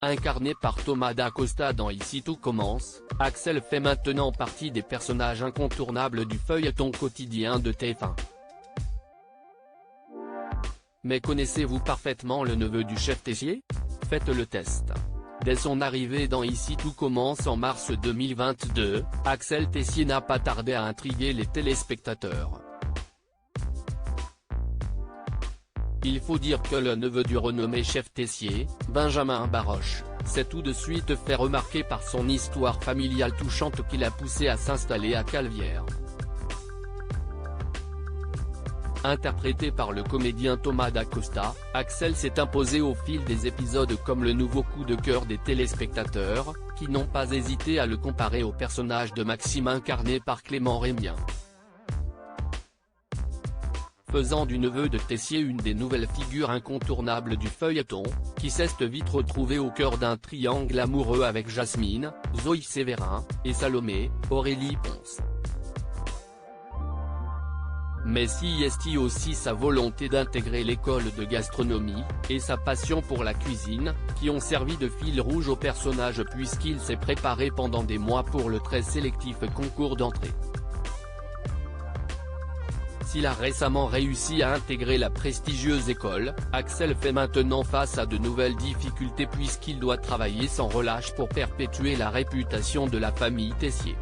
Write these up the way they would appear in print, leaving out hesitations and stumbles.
Incarné par Thomas DaCosta dans Ici tout commence, Axel fait maintenant partie des personnages incontournables du feuilleton quotidien de TF1. Mais connaissez-vous parfaitement le neveu du chef Tessier? Faites le test. Dès son arrivée dans Ici tout commence en mars 2022, Axel Tessier n'a pas tardé à intriguer les téléspectateurs. Il faut dire que le neveu du renommé chef Tessier, Benjamin Baroche, s'est tout de suite fait remarquer par son histoire familiale touchante qui l'a poussé à s'installer à Caluvière. Interprété par le comédien Thomas DaCosta, Axel s'est imposé au fil des épisodes comme le nouveau coup de cœur des téléspectateurs, qui n'ont pas hésité à le comparer au personnage de Maxime incarné par Clément Rémien. Faisant du neveu de Tessier une des nouvelles figures incontournables du feuilleton, qui s'est vite retrouvé au cœur d'un triangle amoureux avec Jasmine, Zoe Sévérin, et Salomé, Aurélie Ponce. Mais si est aussi sa volonté d'intégrer l'école de gastronomie, et sa passion pour la cuisine, qui ont servi de fil rouge au personnage puisqu'il s'est préparé pendant des mois pour le très sélectif concours d'entrée. S'il a récemment réussi à intégrer la prestigieuse école, Axel fait maintenant face à de nouvelles difficultés puisqu'il doit travailler sans relâche pour perpétuer la réputation de la famille Tessier.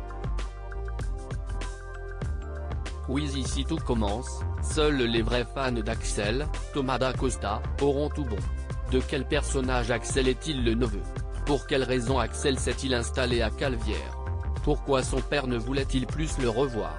Oui, Ici tout commence, seuls les vrais fans d'Axel, Thomas DaCosta, auront tout bon. De quel personnage Axel est-il le neveu? Pour quelle raison Axel s'est-il installé à Caluvière? Pourquoi son père ne voulait-il plus le revoir?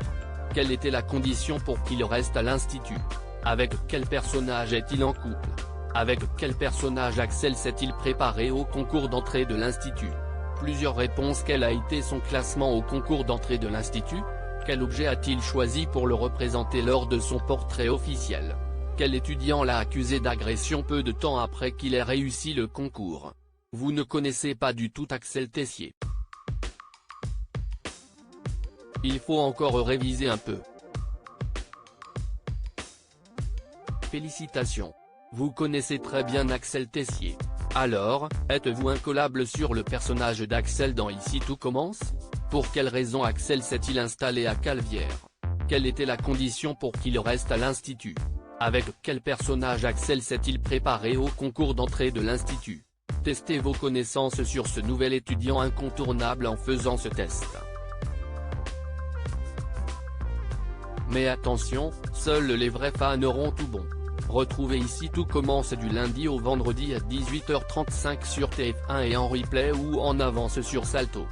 Quelle était la condition pour qu'il reste à l'Institut? Avec quel personnage est-il en couple? Avec quel personnage Axel s'est-il préparé au concours d'entrée de l'Institut? Plusieurs réponses. Quel a été son classement au concours d'entrée de l'Institut? Quel objet a-t-il choisi pour le représenter lors de son portrait officiel? Quel étudiant l'a accusé d'agression peu de temps après qu'il ait réussi le concours? Vous ne connaissez pas du tout Axel Tessier. Il faut encore réviser un peu. Félicitations. Vous connaissez très bien Axel Tessier. Alors, êtes-vous incollable sur le personnage d'Axel dans Ici tout commence? Pour quelle raison Axel s'est-il installé à Caluvière? Quelle était la condition pour qu'il reste à l'Institut? Avec quel personnage Axel s'est-il préparé au concours d'entrée de l'Institut? Testez vos connaissances sur ce nouvel étudiant incontournable en faisant ce test. Mais attention, seuls les vrais fans auront tout bon. Retrouvez Ici tout commence du lundi au vendredi à 18h35 sur TF1 et en replay ou en avance sur Salto.